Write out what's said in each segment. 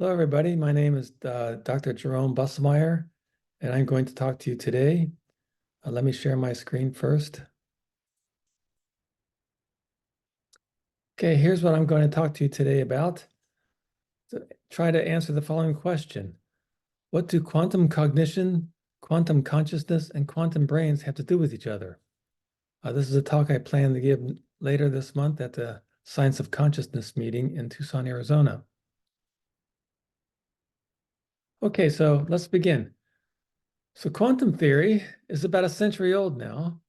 Hello, everybody. My name is Dr. Jerome Busselmeyer, and I'm going to talk to you today. Let me share my screen first. Okay, here's what I'm going to talk to you today about. Try to answer the following question. What do quantum cognition, quantum consciousness, and quantum brains have to do with each other? This is a talk I plan to give later this month at the Science of Consciousness meeting in Tucson, Arizona. Okay, so let's begin. So quantum theory is about a century old now.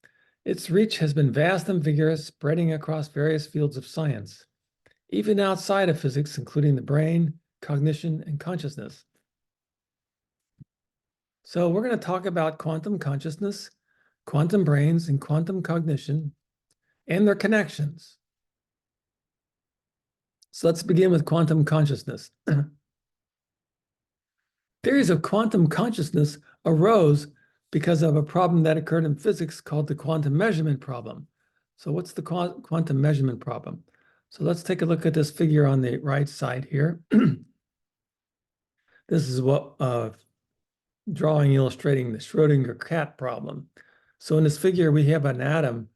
Its reach has been vast and vigorous, spreading across various fields of science, even outside of physics, including the brain, cognition, and consciousness. So we're going to talk about quantum consciousness, quantum brains, and quantum cognition, and their connections. So let's begin with quantum consciousness. Theories of quantum consciousness arose because of a problem that occurred in physics called the quantum measurement problem. So what's the quantum measurement problem? So let's take a look at this figure on the right side here. This is what drawing illustrating the Schrodinger cat problem. So in this figure, we have an atom,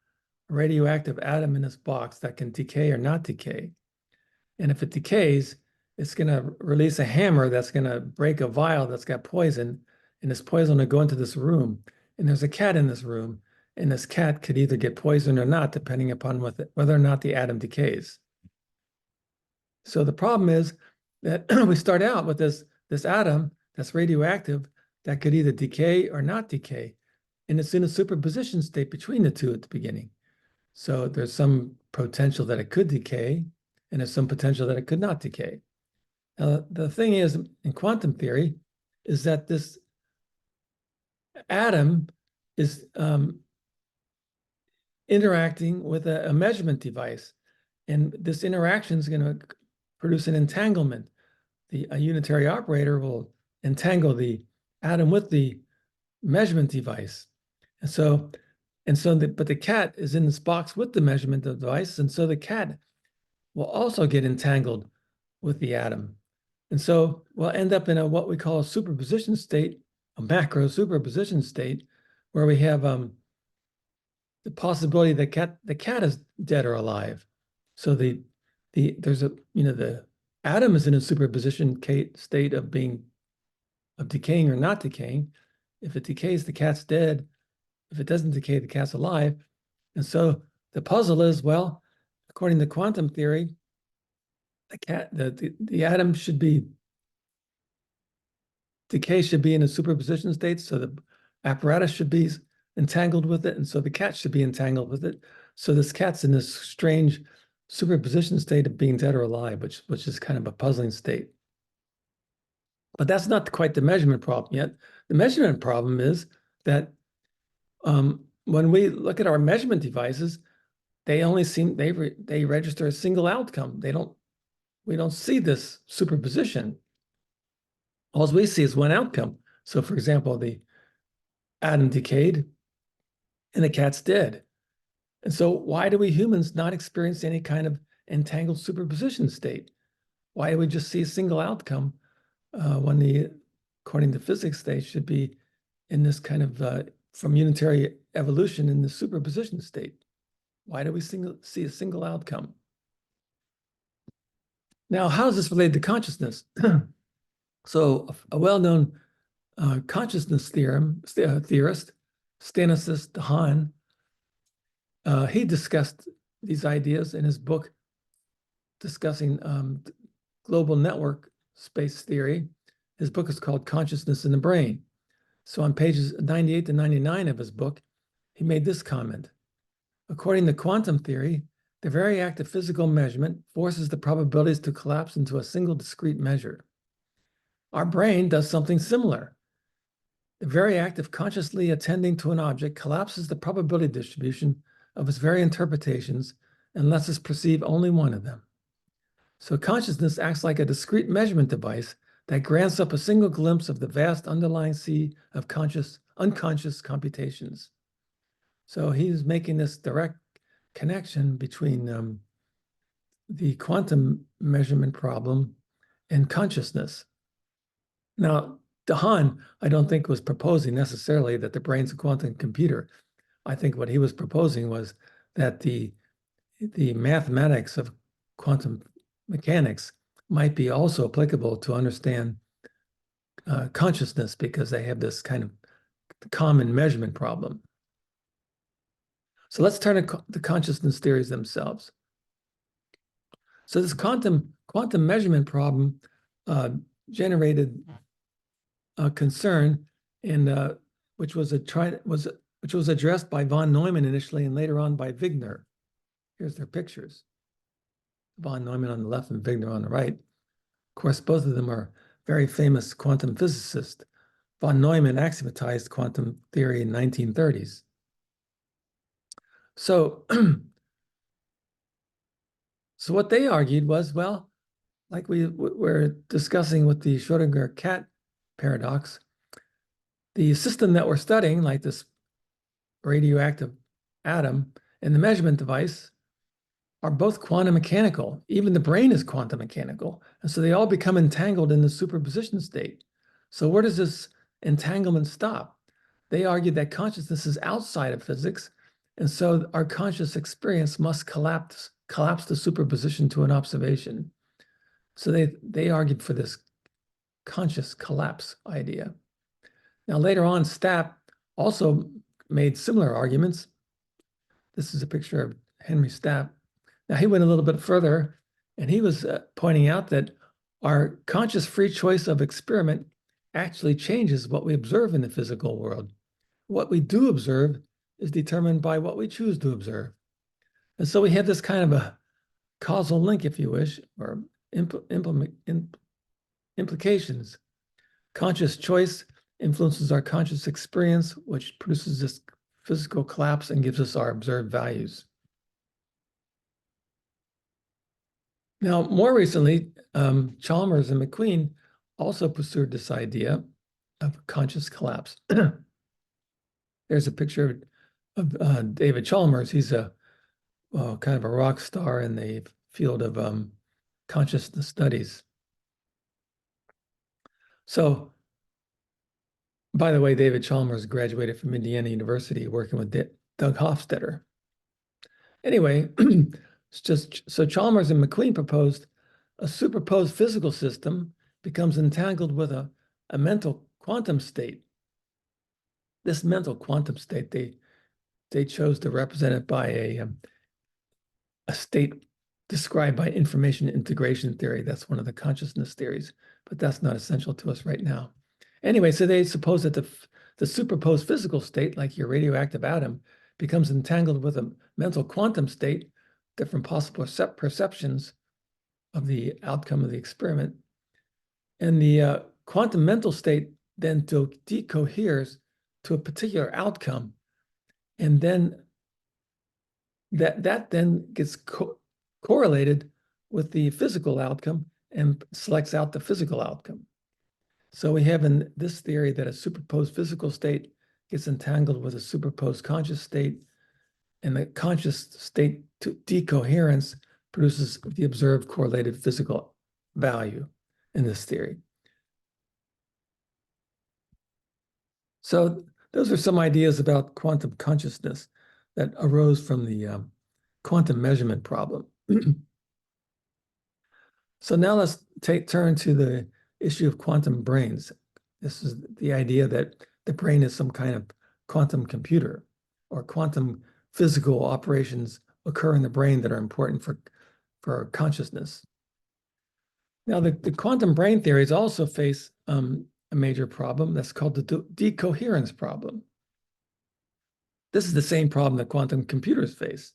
a radioactive atom in this box that can decay or not decay. And if it decays, it's going to release a hammer that's going to break a vial that's got poison, and this poison will go into this room. And there's a cat in this room, and this cat could either get poisoned or not, depending upon whether or not the atom decays. So the problem is that we start out with this atom that's radioactive that could either decay or not decay, and it's in a superposition state between the two at the beginning. So there's some potential that it could decay, and there's some potential that it could not decay. Now, the thing is, in quantum theory, is that this atom is interacting with a measurement device, and this interaction is going to produce an entanglement. A unitary operator will entangle the atom with the measurement device. But the cat is in this box with the measurement device, and so the cat will also get entangled with the atom. And so we'll end up in what we call a superposition state, a macro superposition state, where we have the possibility that the cat is dead or alive. So the atom is in a superposition state of decaying or not decaying. If it decays, the cat's dead. If it doesn't decay, the cat's alive. And so the puzzle is, well, according to quantum theory, the atom should be, decay should be in a superposition state, so the apparatus should be entangled with it, and so the cat should be entangled with it. So this cat's in this strange superposition state of being dead or alive, which is kind of a puzzling state. But that's not quite the measurement problem yet. The measurement problem is that when we look at our measurement devices, they register a single outcome. We don't see this superposition. All we see is one outcome. So for example, the atom decayed and the cat's dead. And so why do we humans not experience any kind of entangled superposition state? Why do we just see a single outcome when according to physics, they should be in this kind of, from unitary evolution in the superposition state? Why do we see a single outcome? Now, how is this related to consciousness? So a well-known consciousness theorist, Stanislas Dehaene, he discussed these ideas in his book discussing global network space theory. His book is called Consciousness in the Brain. So on pages 98 to 99 of his book, he made this comment. According to quantum theory, the very act of physical measurement forces the probabilities to collapse into a single discrete measure. Our brain does something similar. The very act of consciously attending to an object collapses the probability distribution of its very interpretations and lets us perceive only one of them. So consciousness acts like a discrete measurement device that grants up a single glimpse of the vast underlying sea of unconscious computations. So he's making this direct connection between the quantum measurement problem and consciousness. Now, Dehaene, I don't think was proposing necessarily that the brain's a quantum computer. I think what he was proposing was that the mathematics of quantum mechanics might be also applicable to understand consciousness, because they have this kind of common measurement problem. So let's turn to the consciousness theories themselves. So this quantum measurement problem generated a concern, and which was addressed by von Neumann initially, and later on by Wigner. Here's their pictures: von Neumann on the left and Wigner on the right. Of course, both of them are very famous quantum physicists. Von Neumann axiomatized quantum theory in 1930s. So, so what they argued was, well, like we were discussing with the Schrödinger cat paradox, the system that we're studying, like this radioactive atom and the measurement device, are both quantum mechanical. Even the brain is quantum mechanical. And so they all become entangled in the superposition state. So where does this entanglement stop? They argued that consciousness is outside of physics, and so our conscious experience must collapse the superposition to an observation. So they argued for this conscious collapse idea. Now, later on, Stapp also made similar arguments. This is a picture of Henry Stapp. Now, he went a little bit further, and he was pointing out that our conscious free choice of experiment actually changes what we observe in the physical world. What we do observe is determined by what we choose to observe. And so we have this kind of a causal link, if you wish, or implications. Conscious choice influences our conscious experience, which produces this physical collapse and gives us our observed values. Now, more recently, Chalmers and McQueen also pursued this idea of conscious collapse. There's a picture of David Chalmers. He's a kind of a rock star in the field of consciousness studies. So, by the way, David Chalmers graduated from Indiana University working with Doug Hofstadter. Anyway, it's just so Chalmers and McQueen proposed a superposed physical system becomes entangled with a mental quantum state. This mental quantum state, they chose to represent it by a state described by information integration theory. That's one of the consciousness theories, but that's not essential to us right now. Anyway, so they suppose that the superposed physical state, like your radioactive atom, becomes entangled with a mental quantum state, different possible perceptions of the outcome of the experiment. And the quantum mental state then decoheres to a particular outcome. And then that then gets correlated with the physical outcome and selects out the physical outcome. So we have in this theory that a superposed physical state gets entangled with a superposed conscious state, and the conscious state decoherence produces the observed correlated physical value in this theory. So those are some ideas about quantum consciousness that arose from the quantum measurement problem. So now let's turn to the issue of quantum brains. This is the idea that the brain is some kind of quantum computer, or quantum physical operations occur in the brain that are important for consciousness. Now, the quantum brain theories also face a major problem that's called the decoherence problem. This is the same problem that quantum computers face.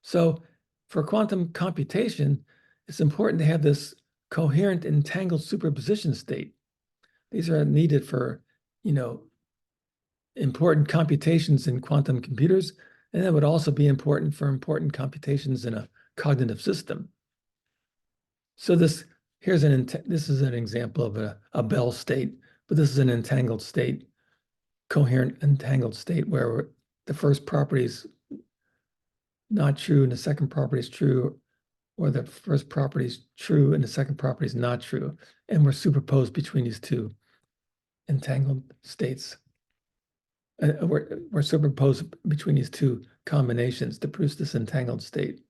So for quantum computation, it's important to have this coherent entangled superposition state. These are needed for, important computations in quantum computers, and that would also be important for important computations in a cognitive system. So this is an example of a Bell state, but this is an entangled state, coherent entangled state, where the first property is not true and the second property is true, or the first property is true and the second property is not true, and we're superposed between these two entangled states. We're superposed between these two combinations to produce this entangled state.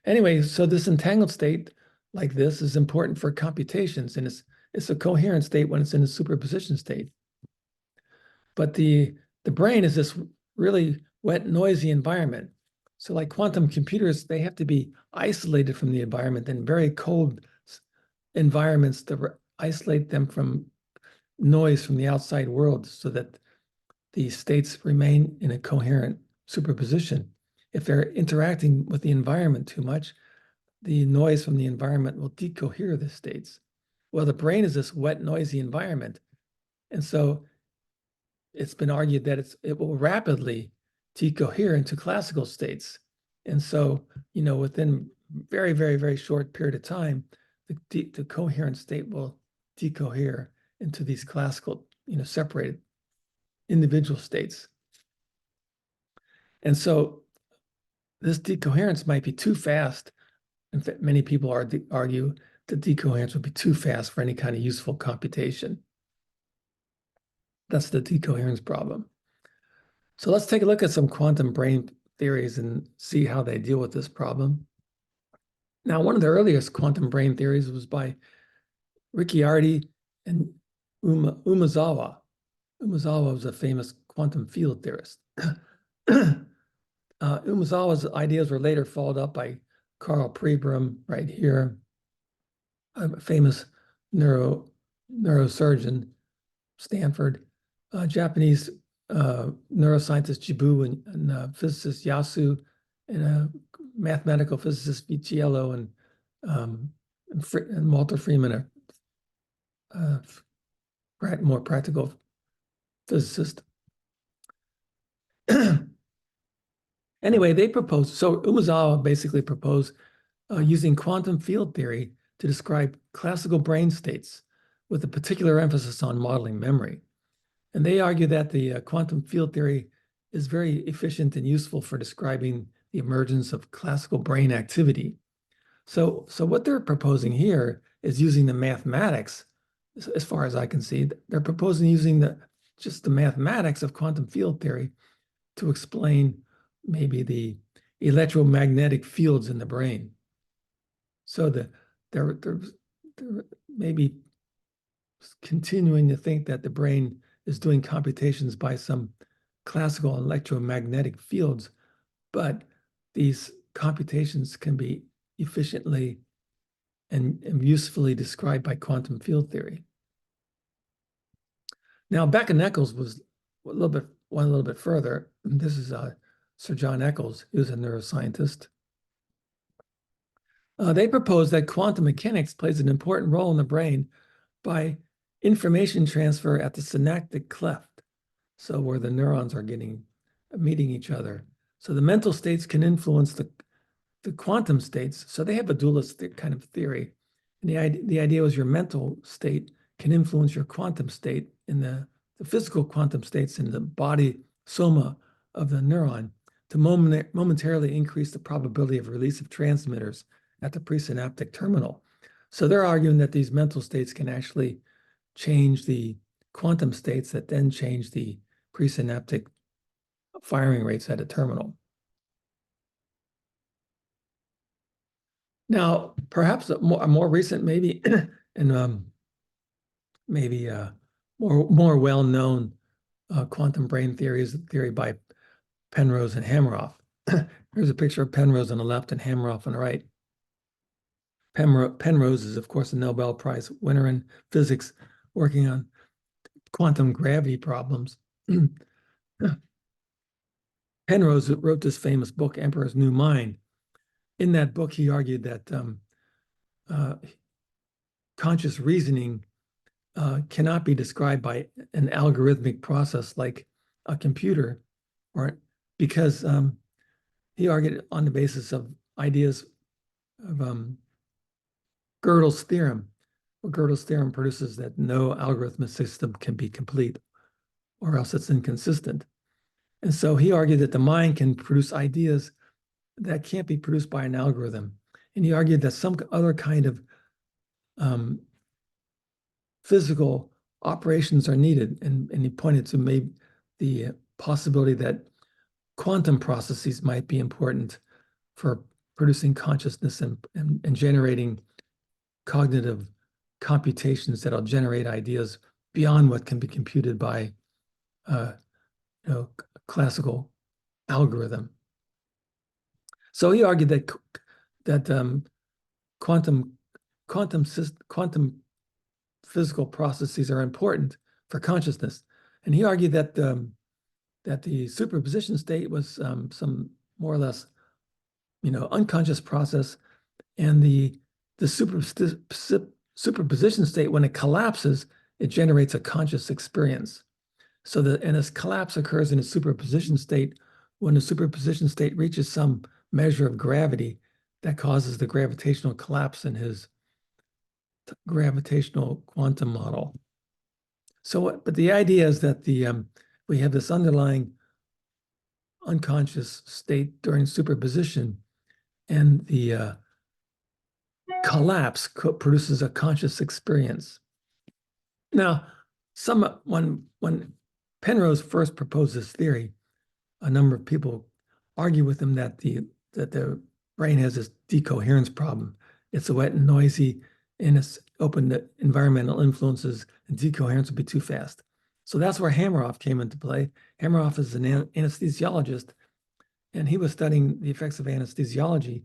Anyway, so this entangled state like this is important for computations, and it's a coherent state when it's in a superposition state. But the brain is this really wet, noisy environment. So like quantum computers, they have to be isolated from the environment in very cold environments to isolate them from noise from the outside world so that the states remain in a coherent superposition. If they're interacting with the environment too much, the noise from the environment will decohere the states. Well, the brain is this wet, noisy environment. And so it's been argued that it will rapidly decohere into classical states. And so, within very, very, very short period of time, the coherent state will decohere into these classical, separated individual states. And so this decoherence might be too fast. In fact, many people argue that decoherence would be too fast for any kind of useful computation. That's the decoherence problem. So let's take a look at some quantum brain theories and see how they deal with this problem. Now, one of the earliest quantum brain theories was by Ricciardi and Umezawa. Umezawa was a famous quantum field theorist. Umezawa's ideas were later followed up by Carl Pribram right here, a famous neurosurgeon, Stanford, Japanese neuroscientist Jibu and physicist Yasu, and mathematical physicist Viciello and Walter Freeman, a more practical physicist. Anyway, they proposed, so Umezawa basically proposed using quantum field theory to describe classical brain states with a particular emphasis on modeling memory. And they argue that the quantum field theory is very efficient and useful for describing the emergence of classical brain activity. So what they're proposing here is using the mathematics, as far as I can see, they're proposing using just the mathematics of quantum field theory to explain maybe the electromagnetic fields in the brain. So they're maybe continuing to think that the brain is doing computations by some classical electromagnetic fields, but these computations can be efficiently and usefully described by quantum field theory. Now, Beck and Eccles went a little bit further. This is Sir John Eccles, who's a neuroscientist. They propose that quantum mechanics plays an important role in the brain by information transfer at the synaptic cleft, so where the neurons are meeting each other. So the mental states can influence the quantum states. So they have a dualist kind of theory. And the idea was your mental state can influence your quantum state in the physical quantum states in the body soma of the neuron to momentarily increase the probability of release of transmitters at the presynaptic terminal. So they're arguing that these mental states can actually change the quantum states that then change the presynaptic firing rates at a terminal. Now, perhaps a more recent, maybe, and maybe more well-known quantum brain theory is the theory by Penrose and Hameroff. Here's a picture of Penrose on the left and Hameroff on the right. Penrose is, of course, a Nobel Prize winner in physics working on quantum gravity problems. Penrose wrote this famous book, Emperor's New Mind. In that book, he argued that conscious reasoning cannot be described by an algorithmic process like a computer, because he argued on the basis of ideas of Gödel's theorem. Well, Gödel's theorem produces that no algorithmic system can be complete, or else it's inconsistent. And so he argued that the mind can produce ideas that can't be produced by an algorithm. And he argued that some other kind of physical operations are needed. And he pointed to maybe the possibility that quantum processes might be important for producing consciousness and generating cognitive computations that'll generate ideas beyond what can be computed by classical algorithm. So he argued that quantum physical processes are important for consciousness, and he argued that the superposition state was some more or less unconscious process, and the superposition state, when it collapses, it generates a conscious experience. So and this collapse occurs in a superposition state when the superposition state reaches some measure of gravity that causes the gravitational collapse in his gravitational quantum model. So, but the idea is that we have this underlying unconscious state during superposition, and the collapse produces a conscious experience. Now, when Penrose first proposed this theory, a number of people argue with him that the brain has this decoherence problem. It's wet and noisy, and it's open to environmental influences, and decoherence would be too fast. So that's where Hameroff came into play. Hameroff is an anesthesiologist, and he was studying the effects of anesthesiology,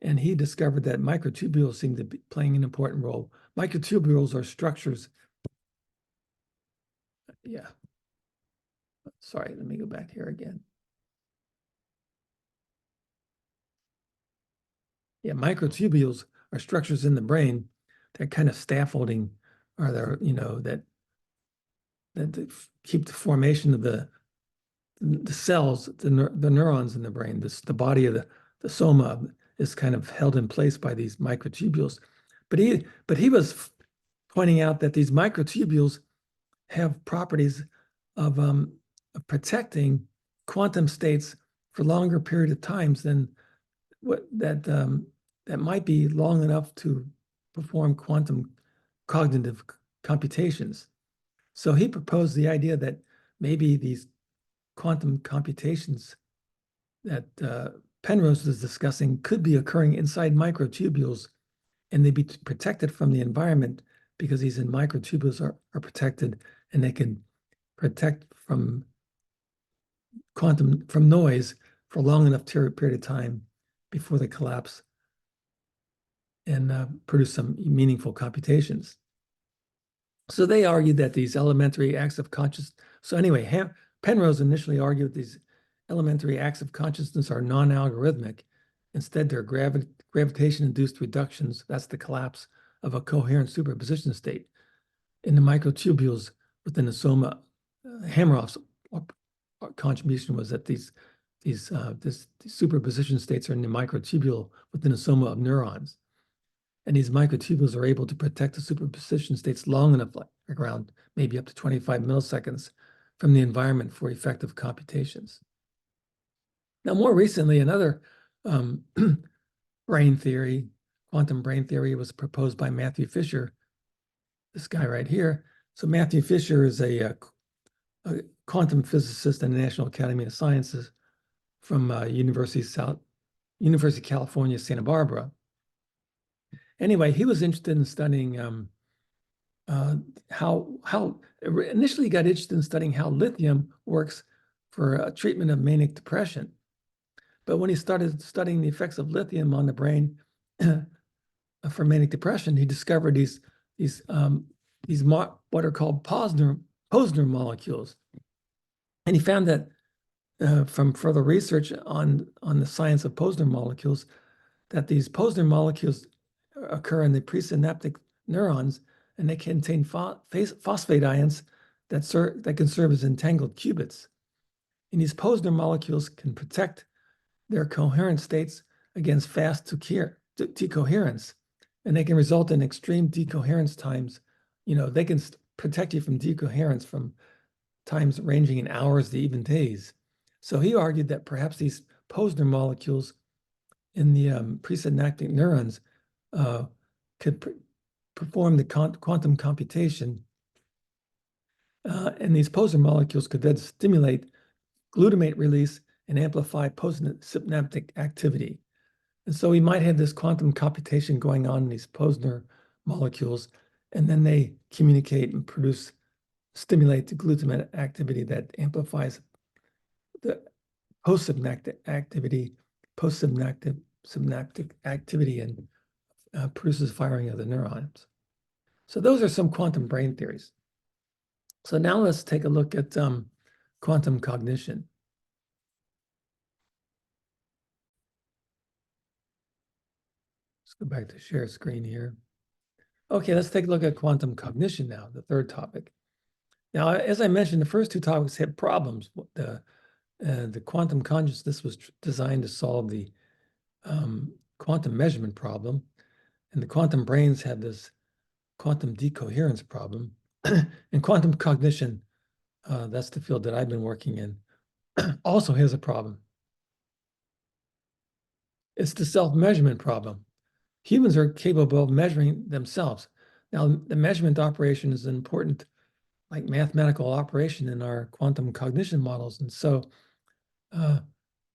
and he discovered that microtubules seem to be playing an important role. Microtubules are structures. Yeah. Sorry, let me go back here again. Yeah, microtubules are structures in the brain that kind of scaffolding, or they're, that keep the formation of the cells, the neurons in the brain. The body of the soma is kind of held in place by these microtubules. But he was pointing out that these microtubules have properties of protecting quantum states for longer period of times than that might be long enough to perform quantum cognitive computations. So he proposed the idea that maybe these quantum computations that Penrose was discussing could be occurring inside microtubules, and they'd be protected from the environment because these microtubules are protected, and they can protect from noise for a long enough period of time before they collapse and produce some meaningful computations. So they argued that these elementary acts of consciousness. So anyway, Penrose initially argued these elementary acts of consciousness are non-algorithmic. Instead, they're gravitation-induced reductions. That's the collapse of a coherent superposition state in the microtubules within the soma. Hameroff's contribution was that these superposition states are in the microtubule within the soma of neurons. And these microtubules are able to protect the superposition states long enough, like around maybe up to 25 milliseconds, from the environment for effective computations. Now, more recently, another brain theory, quantum brain theory, was proposed by Matthew Fisher, this guy right here. So Matthew Fisher is a quantum physicist in the National Academy of Sciences from University of California, Santa Barbara. Anyway, he was interested in studying initially got interested in studying how lithium works for treatment of manic depression. But when he started studying the effects of lithium on the brain for manic depression, he discovered these what are called Posner molecules. And he found that from further research on the science of Posner molecules, that these Posner molecules occur in the presynaptic neurons, and they contain phosphate ions that can serve as entangled qubits. And these Posner molecules can protect their coherent states against fast decoherence, and they can result in extreme decoherence times. They can protect you from decoherence from times ranging in hours to even days. So he argued that perhaps these Posner molecules presynaptic neurons could perform the quantum computation, and these poser molecules could then stimulate glutamate release and amplify postsynaptic activity. And so we might have this quantum computation going on in these Posner molecules, and then they communicate and stimulate the glutamate activity that amplifies the postsynaptic activity, synaptic activity, and produces firing of the neurons. So those are some quantum brain theories. So now let's take a look at quantum cognition. Let's go back to share screen here. Okay, let's take a look at quantum cognition now, the third topic. Now, as I mentioned, the first two topics had problems. The quantum consciousness was designed to solve the quantum measurement problem, and the quantum brains had this quantum decoherence problem. And quantum cognition, that's the field that I've been working in, also has a problem. It's the self-measurement problem. Humans are capable of measuring themselves. Now, the measurement operation is an important, like, mathematical operation in our quantum cognition models. And so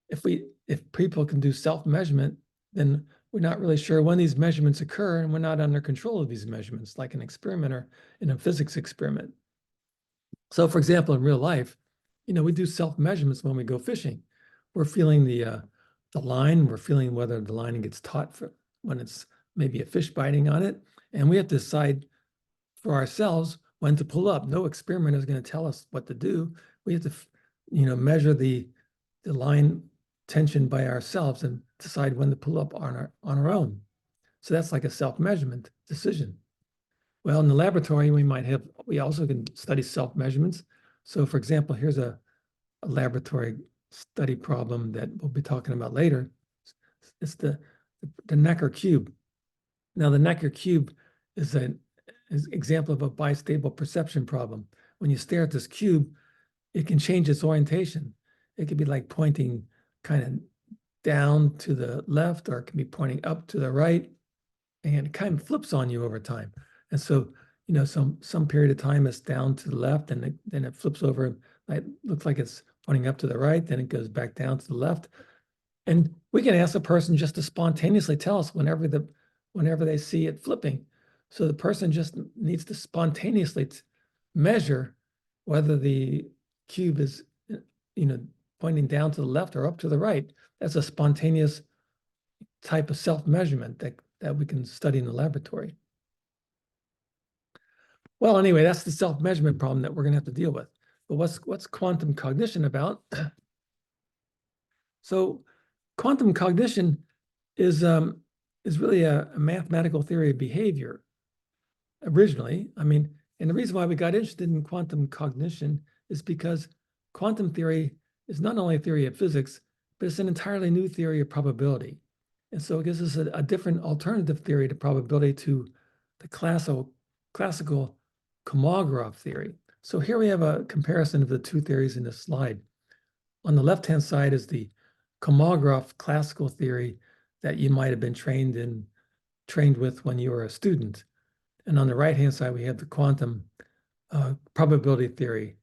if people can do self-measurement, then we're not really sure when these measurements occur, and we're not under control of these measurements, like an experimenter in a physics experiment. So, for example, in real life, we do self-measurements when we go fishing. We're feeling the line. We're feeling whether the line gets taut when it's maybe a fish biting on it, and we have to decide for ourselves when to pull up. No experimenter is going to tell us what to do. We have to, measure the line tension by ourselves and decide when to pull up on our own. So that's like a self-measurement decision. Well, in the laboratory, we also can study self-measurements. So, for example, here's a laboratory study problem that we'll be talking about later. It's the Necker cube. Now, the Necker cube is an example of a bistable perception problem. When you stare at this cube, it can change its orientation. It could be like pointing kind of down to the left, or it can be pointing up to the right, and it kind of flips on you over time. And so, some period of time it's down to the left, and then it flips over. It looks like it's pointing up to the right, then it goes back down to the left. And we can ask a person just to spontaneously tell us whenever they see it flipping. So the person just needs to spontaneously measure whether the cube is, pointing down to the left or up to the right. That's a spontaneous type of self-measurement that we can study in the laboratory. Well, anyway, that's the self-measurement problem that we're going to have to deal with. But what's quantum cognition about? So quantum cognition is really a mathematical theory of behavior originally. And the reason why we got interested in quantum cognition is because quantum theory is not only a theory of physics, but it's an entirely new theory of probability. And so it gives us a different alternative theory to probability, to the classical Kolmogorov theory. So here we have a comparison of the two theories in this slide. On the left-hand side is the Kolmogorov classical theory that you might have been trained with when you were a student. And on the right-hand side, we have the quantum probability theory,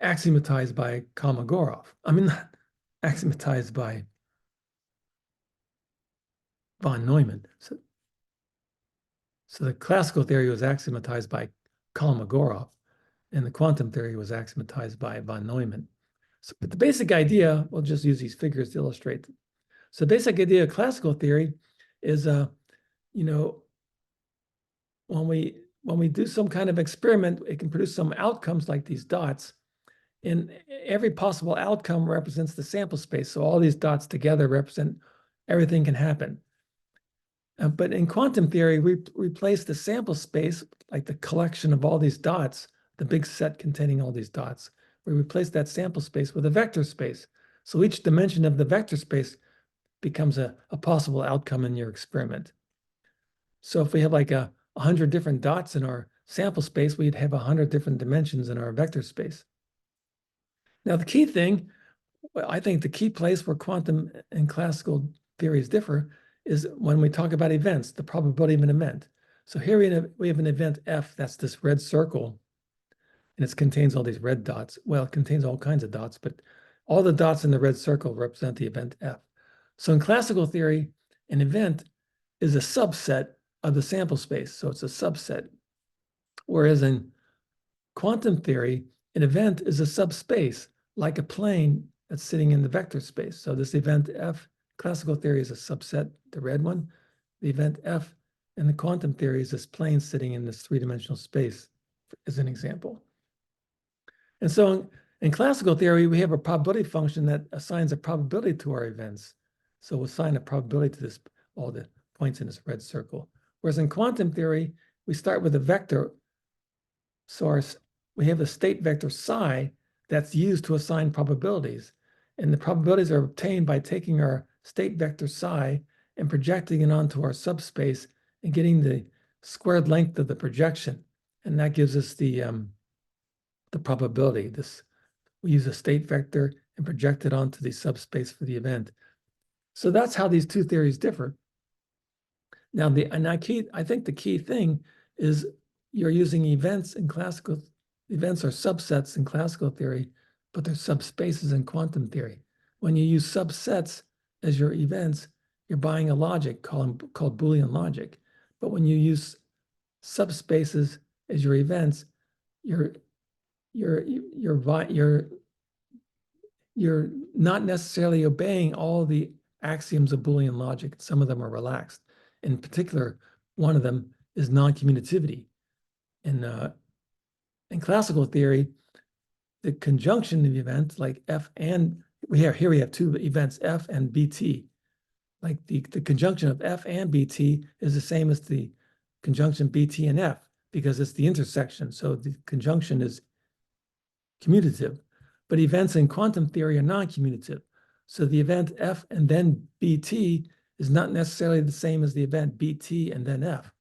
axiomatized by Kolmogorov. Not axiomatized by von Neumann. So the classical theory was axiomatized by Kolmogorov, and the quantum theory was axiomatized by von Neumann. But the basic idea, we'll just use these figures to illustrate. So the basic idea of classical theory is, when we do some kind of experiment, it can produce some outcomes like these dots. And every possible outcome represents the sample space. So all these dots together represent everything can happen. But in quantum theory, we replace the sample space, like the collection of all these dots, the big set containing all these dots. We replace that sample space with a vector space. So each dimension of the vector space becomes a possible outcome in your experiment. So if we have like 100 different dots in our sample space, we'd have 100 different dimensions in our vector space. Now, the key thing, I think the key place where quantum and classical theories differ is when we talk about events, the probability of an event. So here we have an event F, that's this red circle, and it contains all these red dots. Well, it contains all kinds of dots, but all the dots in the red circle represent the event F. So in classical theory, an event is a subset of the sample space. So it's a subset. Whereas in quantum theory, an event is a subspace, like a plane that's sitting in the vector space. So this event F, classical theory is a subset, the red one. The event F in the quantum theory is this plane sitting in this three-dimensional space, as an example. And so in classical theory, we have a probability function that assigns a probability to our events. So we'll assign a probability to this, all the points in this red circle. Whereas in quantum theory, we start with a vector source. We have a state vector psi that's used to assign probabilities. And the probabilities are obtained by taking our state vector psi and projecting it onto our subspace and getting the squared length of the projection. And that gives us the probability. We use a state vector and project it onto the subspace for the event. So that's how these two theories differ. Now, I think the key thing is you're using events in classical, events are subsets in classical theory, but they're subspaces in quantum theory. When you use subsets as your events, you're buying a logic called Boolean logic. But when you use subspaces as your events, you're not necessarily obeying all the axioms of Boolean logic. Some of them are relaxed. In particular, one of them is non-commutativity. In classical theory, the conjunction of events like F and we have two events, F and BT. Like the conjunction of F and BT is the same as the conjunction BT and F because it's the intersection. So the conjunction is commutative. But events in quantum theory are non-commutative. So the event F and then BT is not necessarily the same as the event BT and then F.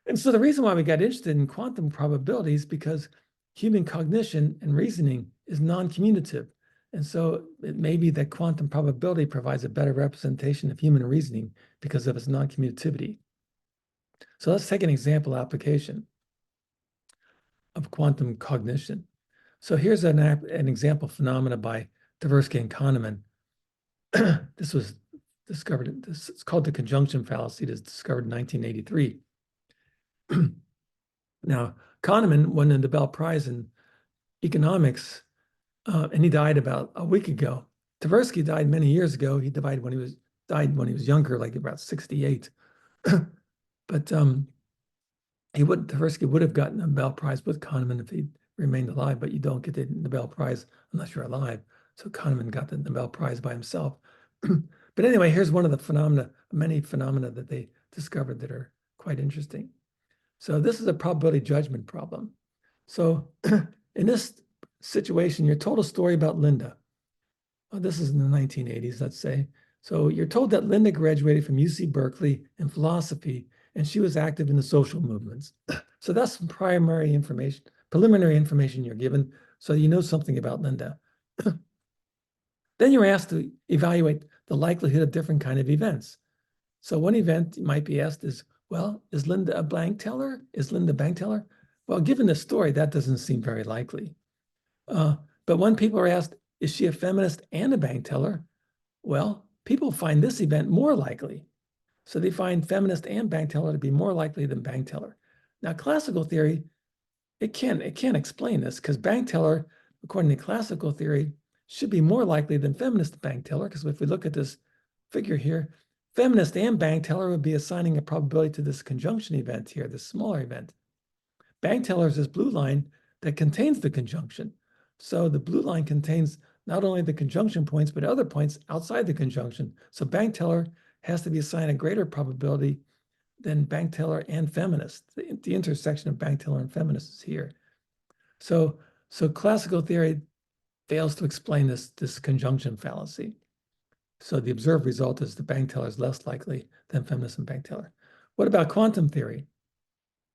And so the reason why we got interested in quantum probabilities because human cognition and reasoning is non-commutative. And so it may be that quantum probability provides a better representation of human reasoning because of its non-commutativity. So let's take an example application of quantum cognition. So here's an example phenomena by Tversky and Kahneman. This was discovered, it's called the conjunction fallacy. It was discovered in 1983. Now, Kahneman won the Nobel Prize in economics, and he died about a week ago. Tversky died many years ago. He died when he was younger, like about 68. But Tversky would have gotten a Nobel Prize with Kahneman if he remained alive, but you don't get the Nobel Prize unless you're alive. So Kahneman got the Nobel Prize by himself. But anyway, here's one of the many phenomena that they discovered that are quite interesting. So this is a probability judgment problem. So in this situation, you're told a story about Linda. This is in the 1980s, let's say. So you're told that Linda graduated from UC Berkeley in philosophy, and she was active in the social movements. So that's some preliminary information you're given, so you know something about Linda. Then you're asked to evaluate the likelihood of different kind of events. So one event you might be asked is, well, is Linda a blank teller? Is Linda a bank teller? Well, given the story, that doesn't seem very likely. But when people are asked, is she a feminist and a bank teller? Well, people find this event more likely. So they find feminist and bank teller to be more likely than bank teller. Now, classical theory, it can't explain this because bank teller, according to classical theory, should be more likely than feminist bank teller, because if we look at this figure here, feminist and bank teller would be assigning a probability to this conjunction event here, this smaller event. Bank teller is this blue line that contains the conjunction. So the blue line contains not only the conjunction points, but other points outside the conjunction. So bank teller has to be assigned a greater probability than bank teller and feminist. The intersection of bank teller and feminist is here. So classical theory fails to explain this conjunction fallacy. So the observed result is the bank teller is less likely than feminist and bank teller. What about quantum theory?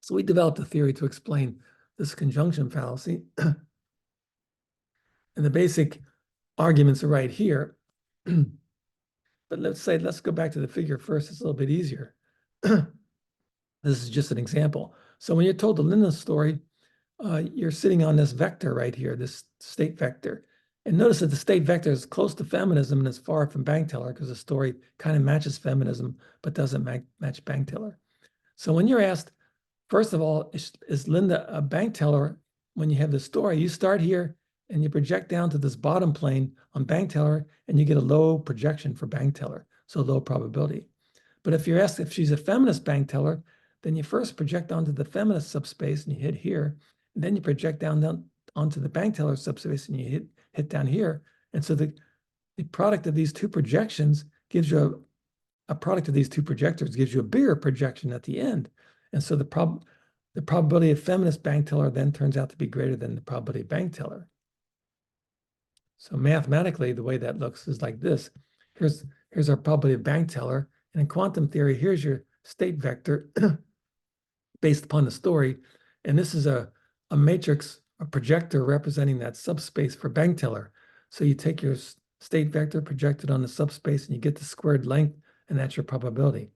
So we developed a theory to explain this conjunction fallacy. And the basic arguments are right here. But let's go back to the figure first. It's a little bit easier. This is just an example. So when you're told the Linda story, you're sitting on this vector right here, this state vector. And notice that the state vector is close to feminism and is far from bank teller because the story kind of matches feminism, but doesn't match bank teller. So when you're asked, first of all, is Linda a bank teller? When you have the story, you start here and you project down to this bottom plane on bank teller, and you get a low projection for bank teller, so low probability. But if you're asked if she's a feminist bank teller, then you first project onto the feminist subspace and you hit here, and then you project down onto the bank teller subspace and you hit down here. And so the product of these two projections gives you a product of these two projectors gives you a bigger projection at the end. And so the probability of feminist bank teller then turns out to be greater than the probability of bank teller. So mathematically, the way that looks is like this. Here's our probability of bank teller. And in quantum theory, here's your state vector based upon the story. And this is a matrix, a projector representing that subspace for bank teller. So you take your state vector projected on the subspace and you get the squared length, and that's your probability.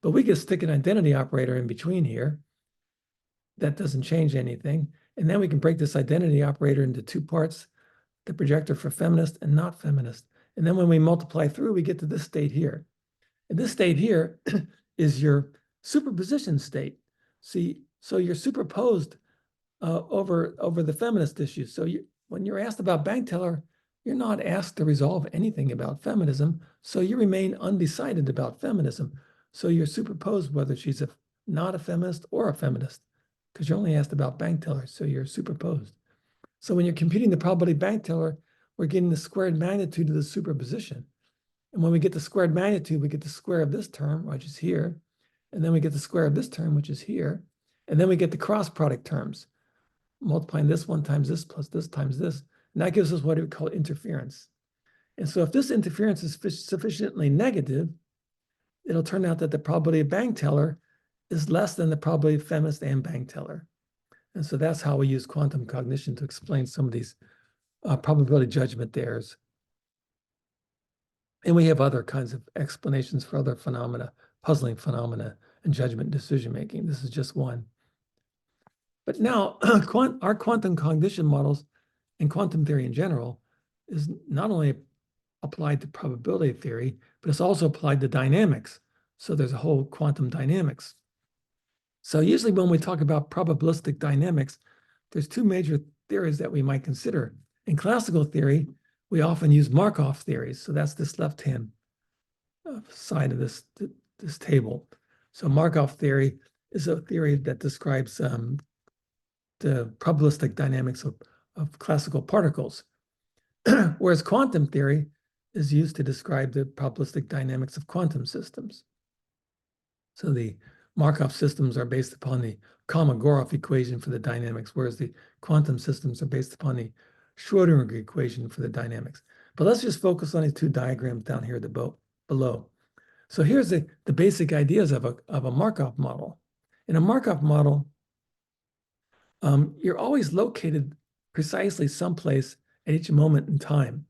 But we could stick an identity operator in between here. That doesn't change anything. And then we can break this identity operator into two parts, the projector for feminist and not feminist. And then when we multiply through, we get to this state here. And this state here is your superposition state. See, so you're superposed over the feminist issue. So when you're asked about bank teller, you're not asked to resolve anything about feminism. So you remain undecided about feminism. So you're superposed whether she's not a feminist or a feminist, because you're only asked about bank teller. So you're superposed. So when you're computing the probability of bank teller, we're getting the squared magnitude of the superposition. And when we get the squared magnitude, we get the square of this term, which is here. And then we get the square of this term, which is here. And then we get the cross product terms, multiplying this one times this plus this times this. And that gives us what we call interference. And so if this interference is sufficiently negative, it'll turn out that the probability of bank teller is less than the probability of feminist and bank teller. And so that's how we use quantum cognition to explain some of these probability judgment errors. And we have other kinds of explanations for other phenomena, puzzling phenomena, and judgment decision-making. This is just one. But now our quantum cognition models and quantum theory in general is not only applied to probability theory, but it's also applied to dynamics. So there's a whole quantum dynamics. So usually when we talk about probabilistic dynamics, there's two major theories that we might consider. In classical theory, we often use Markov theories. So that's this left-hand side of this table. So Markov theory is a theory that describes the probabilistic dynamics of classical particles, whereas quantum theory is used to describe the probabilistic dynamics of quantum systems. So the Markov systems are based upon the Kolmogorov equation for the dynamics, whereas the quantum systems are based upon the Schrodinger equation for the dynamics. But let's just focus on these two diagrams down here below. So here's the basic ideas of a Markov model. In a Markov model, you're always located precisely someplace at each moment in time.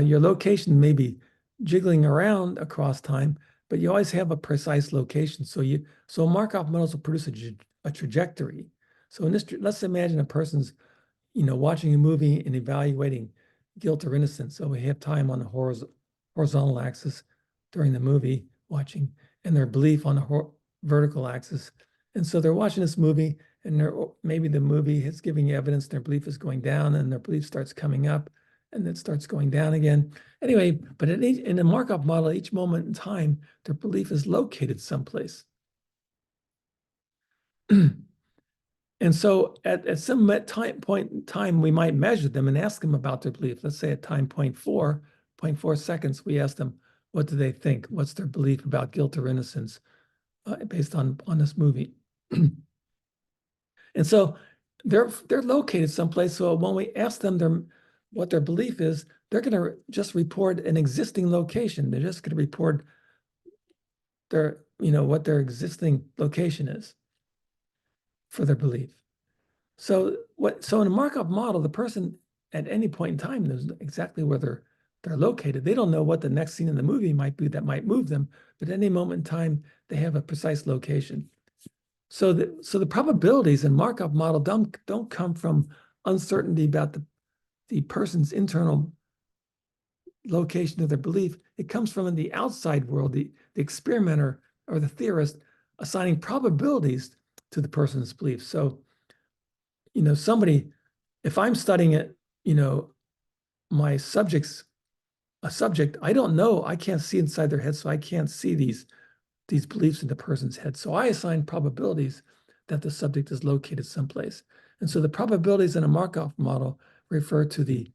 Your location may be jiggling around across time, but you always have a precise location. So Markov models will produce a trajectory. So in this, let's imagine a person's, watching a movie and evaluating guilt or innocence. So we have time on the horizontal axis during the movie watching, and their belief on the vertical axis. And so they're watching this movie, and maybe the movie is giving evidence their belief is going down, and their belief starts coming up, and it starts going down again. Anyway, but in a Markov model, each moment in time, their belief is located someplace. And so at some point in time, we might measure them and ask them about their belief. Let's say at time 0.4 seconds, we ask them, what do they think? What's their belief about guilt or innocence based on this movie? And so they're located someplace. So when we ask them what their belief is, they're going to just report an existing location. They're just going to report what their existing location is for their belief. So in a Markov model, the person at any point in time knows exactly where they're located. They don't know what the next scene in the movie might be that might move them, but at any moment in time, they have a precise location. So the probabilities in Markov model don't come from uncertainty about the person's internal location of their belief. It comes from in the outside world, the experimenter or the theorist assigning probabilities to the person's beliefs. So, somebody, if I'm studying it, my subject's a subject, I don't know, I can't see inside their head, so I can't see these beliefs in the person's head. So I assign probabilities that the subject is located someplace. And so the probabilities in a Markov model refer to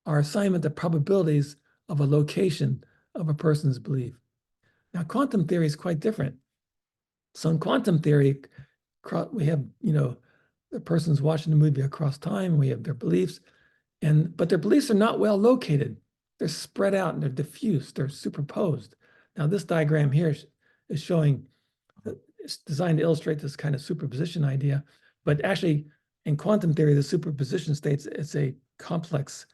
our assignment of probabilities of a location of a person's belief. Now, quantum theory is quite different. So in quantum theory, we have, the person's watching the movie across time, we have their beliefs, but their beliefs are not well located. They're spread out and they're diffuse, they're superposed. Now, this diagram here is showing, it's designed to illustrate this kind of superposition idea, but actually in quantum theory, the superposition states it's a complex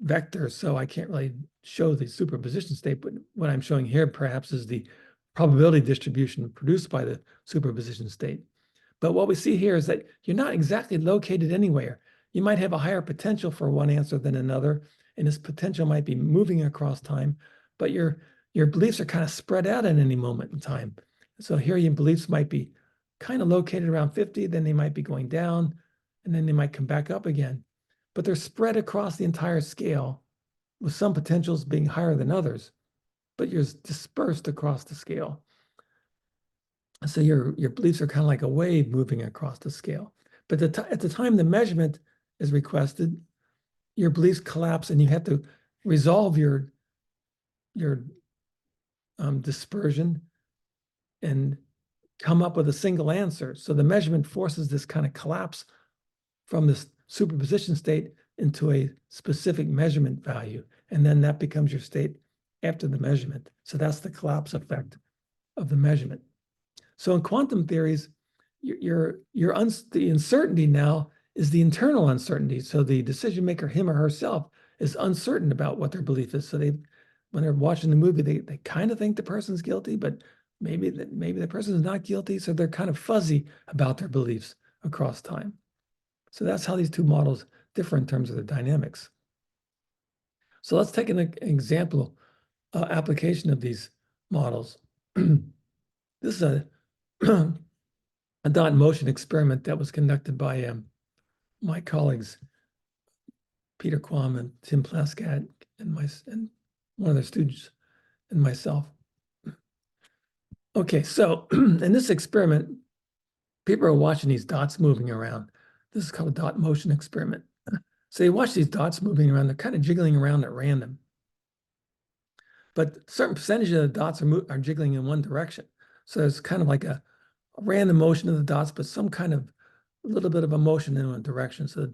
vector, so I can't really show the superposition state, but what I'm showing here perhaps is the probability distribution produced by the superposition state. But what we see here is that you're not exactly located anywhere. You might have a higher potential for one answer than another, and this potential might be moving across time, but your beliefs are kind of spread out at any moment in time. So here your beliefs might be kind of located around 50, then they might be going down, and then they might come back up again. But they're spread across the entire scale, with some potentials being higher than others, but you're dispersed across the scale. So your beliefs are kind of like a wave moving across the scale. But at the time the measurement is requested, your beliefs collapse and you have to resolve your dispersion and come up with a single answer. So the measurement forces this kind of collapse from this superposition state into a specific measurement value. And then that becomes your state after the measurement. So that's the collapse effect of the measurement. So in quantum theories, the uncertainty now is the internal uncertainty. So the decision maker, him or herself, is uncertain about what their belief is. So when they're watching the movie, they kind of think the person's guilty, but maybe the person is not guilty. So they're kind of fuzzy about their beliefs across time. So that's how these two models differ in terms of their dynamics. So let's take an example application of these models. This is a dot motion experiment that was conducted by my colleagues, Peter Quam and Tim Plaskat, and one of their students and myself. Okay, so in this experiment, people are watching these dots moving around. This is called a dot motion experiment. So you watch these dots moving around, they're kind of jiggling around at random. But a certain percentage of the dots are jiggling in one direction. So it's kind of like a random motion of the dots, but some kind of a little bit of a motion in one direction. So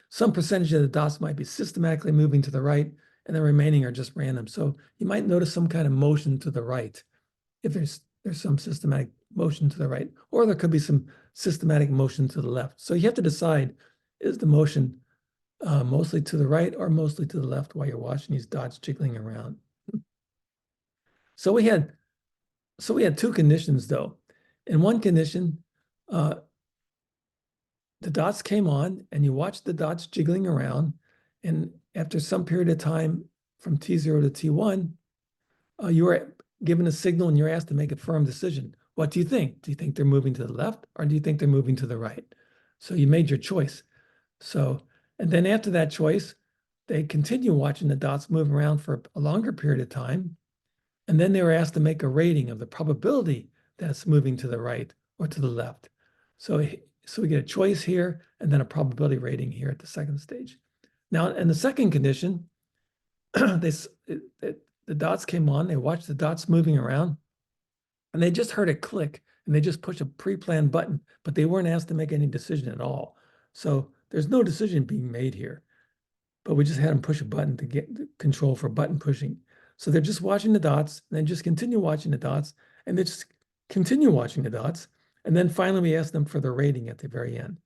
some percentage of the dots might be systematically moving to the right, and the remaining are just random. So you might notice some kind of motion to the right if there's some systematic motion to the right, or there could be some systematic motion to the left. So you have to decide, is the motion mostly to the right or mostly to the left while you're watching these dots jiggling around. So we had two conditions though. In one condition, the dots came on and you watched the dots jiggling around, and after some period of time from T0 to T1, you were given a signal and you're asked to make a firm decision. What do you think? Do you think they're moving to the left or do you think they're moving to the right? So you made your choice. And then after that choice, they continue watching the dots move around for a longer period of time. And then they were asked to make a rating of the probability that it's moving to the right or to the left. So we get a choice here and then a probability rating here at the second stage. Now, in the second condition, the dots came on, they watched the dots moving around, and they just heard a click and they just pushed a pre-planned button, but they weren't asked to make any decision at all. So there's no decision being made here, but we just had them push a button to get control for button pushing. So they're just watching the dots, and then just continue watching the dots, and they just continue watching the dots. And then finally, we ask them for their rating at the very end.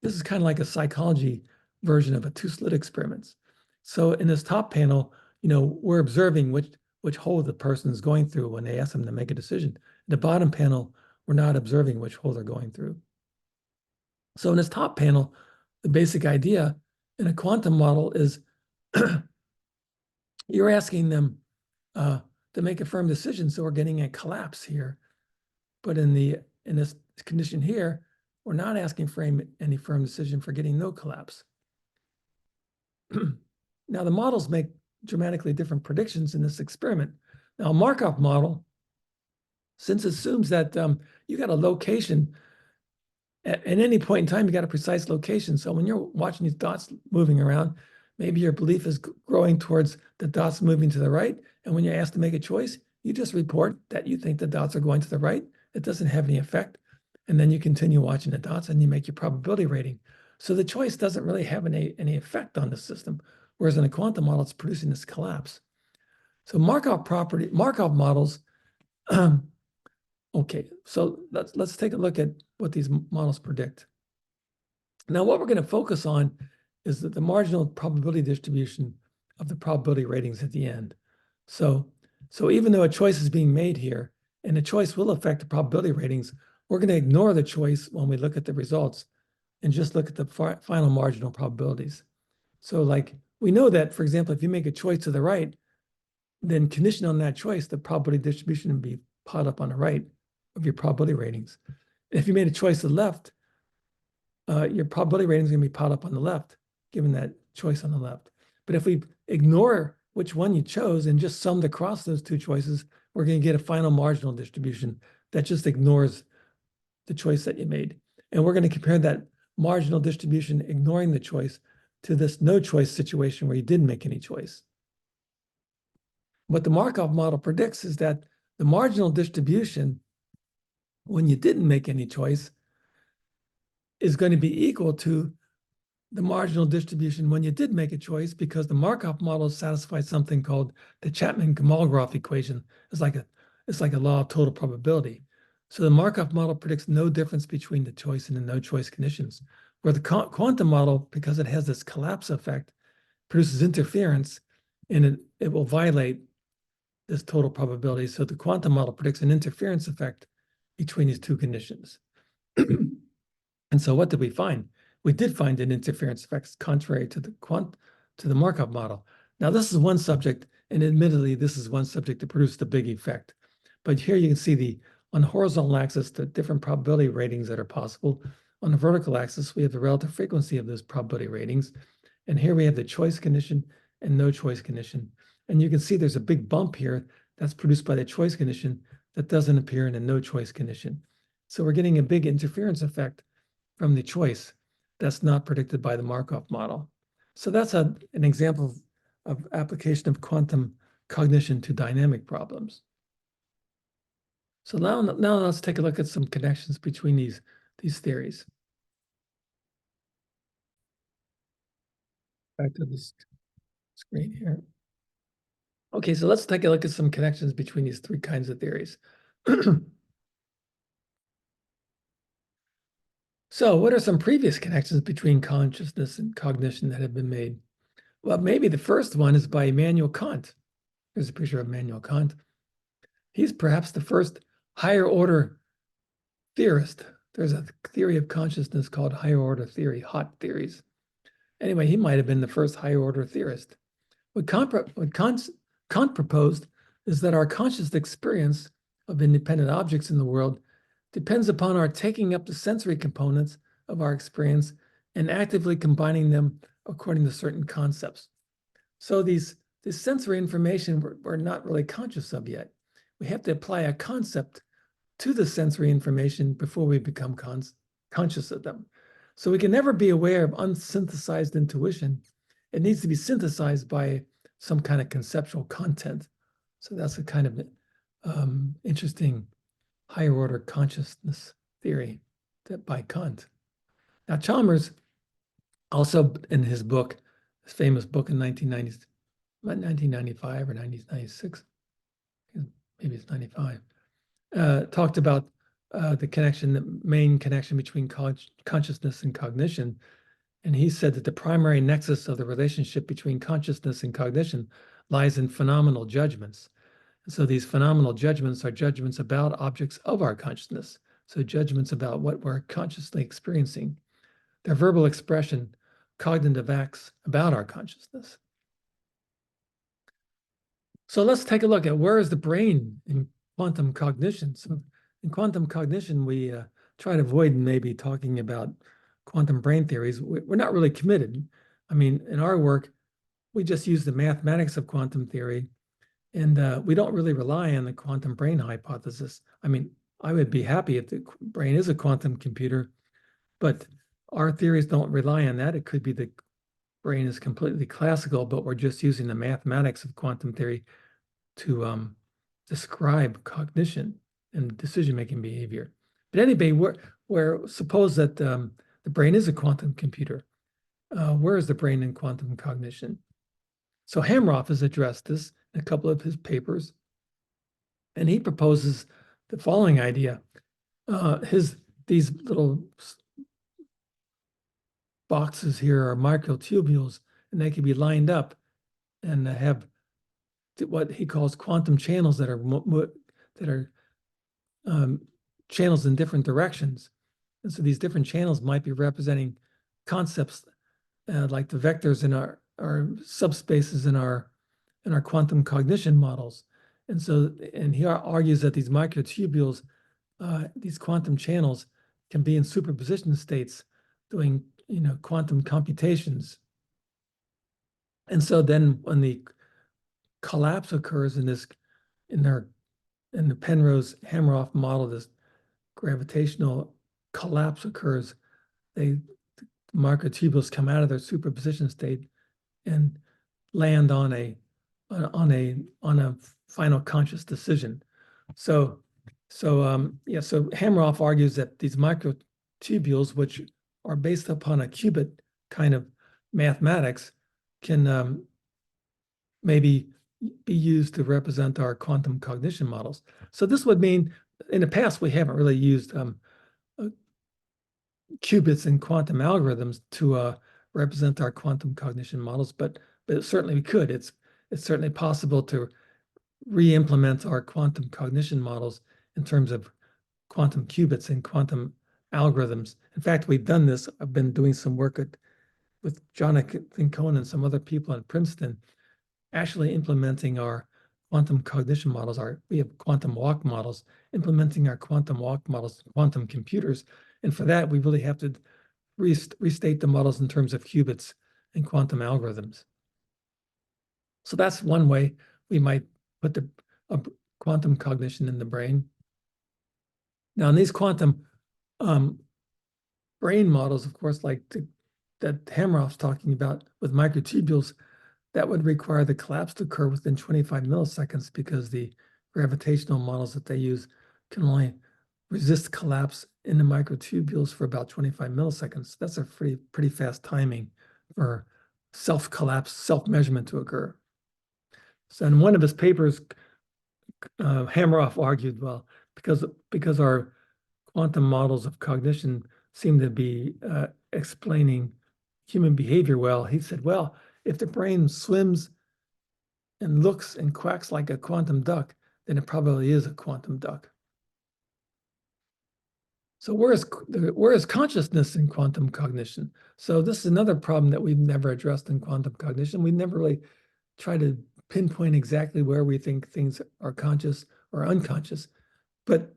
This is kind of like a psychology version of a two-slit experiments. So in this top panel, we're observing which hole the person is going through when they ask them to make a decision. The bottom panel, we're not observing which hole they're going through. So in this top panel, the basic idea in a quantum model is you're asking them to make a firm decision, so we're getting a collapse here. But in this condition here, we're not asking for any firm decision for getting no collapse. Now, the models make dramatically different predictions in this experiment. Now, a Markov model, since it assumes that you got a location, at any point in time, you got a precise location. So when you're watching these dots moving around, maybe your belief is growing towards the dots moving to the right. And when you're asked to make a choice, you just report that you think the dots are going to the right. It doesn't have any effect. And then you continue watching the dots and you make your probability rating. So the choice doesn't really have any effect on the system. Whereas in a quantum model, it's producing this collapse. So Markov models, okay, so let's take a look at what these models predict. Now, what we're going to focus on is that the marginal probability distribution of the probability ratings at the end. So even though a choice is being made here, and the choice will affect the probability ratings, we're going to ignore the choice when we look at the results and just look at the final marginal probabilities. So like we know that, for example, if you make a choice to the right, then conditioned on that choice, the probability distribution will be piled up on the right of your probability ratings. If you made a choice to the left, your probability rating is going to be piled up on the left, given that choice on the left. But if we ignore which one you chose and just summed across those two choices, we're going to get a final marginal distribution that just ignores the choice that you made. And we're going to compare that marginal distribution, ignoring the choice, to this no choice situation where you didn't make any choice. What the Markov model predicts is that the marginal distribution, when you didn't make any choice, is going to be equal to the marginal distribution when you did make a choice, because the Markov model satisfies something called the Chapman-Kolmogorov equation. It's like a law of total probability. So the Markov model predicts no difference between the choice and the no choice conditions, where the quantum model, because it has this collapse effect, produces interference, and it will violate this total probability. So the quantum model predicts an interference effect between these two conditions. And so what did we find? We did find an interference effect contrary to the Markov model. Now, this is one subject, and admittedly, this is one subject that produced a big effect. But here you can see on the horizontal axis, the different probability ratings that are possible. On the vertical axis, we have the relative frequency of those probability ratings. And here we have the choice condition and no choice condition. And you can see there's a big bump here that's produced by the choice condition that doesn't appear in a no choice condition. So we're getting a big interference effect from the choice that's not predicted by the Markov model. So that's an example of application of quantum cognition to dynamic problems. So now let's take a look at some connections between these theories. Back to this screen here. Okay, so let's take a look at some connections between these three kinds of theories. So what are some previous connections between consciousness and cognition that have been made? Well, maybe the first one is by Immanuel Kant. Here's a picture of Immanuel Kant. He's perhaps the first higher order theorist. There's a theory of consciousness called higher order theory, hot theories. Anyway, he might have been the first higher order theorist. What Kant proposed is that our conscious experience of independent objects in the world depends upon our taking up the sensory components of our experience and actively combining them according to certain concepts. So this sensory information we're not really conscious of yet. We have to apply a concept to the sensory information before we become conscious of them. So we can never be aware of unsynthesized intuition. It needs to be synthesized by some kind of conceptual content. So that's a kind of interesting higher order consciousness theory by Kant. Now, Chalmers also in his book, his famous book in 1995 or 1996, maybe it's 95, talked about the main connection between consciousness and cognition. And he said that the primary nexus of the relationship between consciousness and cognition lies in phenomenal judgments. So these phenomenal judgments are judgments about objects of our consciousness. So judgments about what we're consciously experiencing. They're verbal expression, cognitive acts about our consciousness. So let's take a look at where is the brain in quantum cognition. So in quantum cognition, we try to avoid maybe talking about quantum brain theories. We're not really committed. I mean, in our work, we just use the mathematics of quantum theory, and we don't really rely on the quantum brain hypothesis. I mean, I would be happy if the brain is a quantum computer, but our theories don't rely on that. It could be the brain is completely classical, but we're just using the mathematics of quantum theory to describe cognition and decision-making behavior. But anyway, where suppose that the brain is a quantum computer. Where is the brain in quantum cognition? So Hameroff has addressed this in a couple of his papers, and he proposes the following idea. These little boxes here are microtubules, and they can be lined up and have what he calls quantum channels that are channels in different directions. And so these different channels might be representing concepts like the vectors in our subspaces in our quantum cognition models. And he argues that these microtubules, these quantum channels, can be in superposition states doing quantum computations. And so then when the collapse occurs in the Penrose-Hameroff model, this gravitational collapse occurs, the microtubules come out of their superposition state and land on a final conscious decision. So Hameroff argues that these microtubules, which are based upon a qubit kind of mathematics, can maybe be used to represent our quantum cognition models. So this would mean, in the past, we haven't really used qubits in quantum algorithms to represent our quantum cognition models, but certainly we could. It's certainly possible to re-implement our quantum cognition models in terms of quantum qubits and quantum algorithms. In fact, we've done this. I've been doing some work with Jonathan Cohen and some other people in Princeton, actually implementing our quantum cognition models. We have quantum walk models, implementing our quantum walk models in quantum computers. And for that, we really have to restate the models in terms of qubits and quantum algorithms. So that's one way we might put the quantum cognition in the brain. Now, in these quantum brain models, of course, like that Hameroff's talking about with microtubules, that would require the collapse to occur within 25 milliseconds because the gravitational models that they use can only resist collapse in the microtubules for about 25 milliseconds. That's a pretty fast timing for self-collapse, self-measurement to occur. So in one of his papers, Hameroff argued, well, because our quantum models of cognition seem to be explaining human behavior well, he said, well, if the brain swims and looks and quacks like a quantum duck, then it probably is a quantum duck. So where is consciousness in quantum cognition? So this is another problem that we've never addressed in quantum cognition. We never really try to pinpoint exactly where we think things are conscious or unconscious. But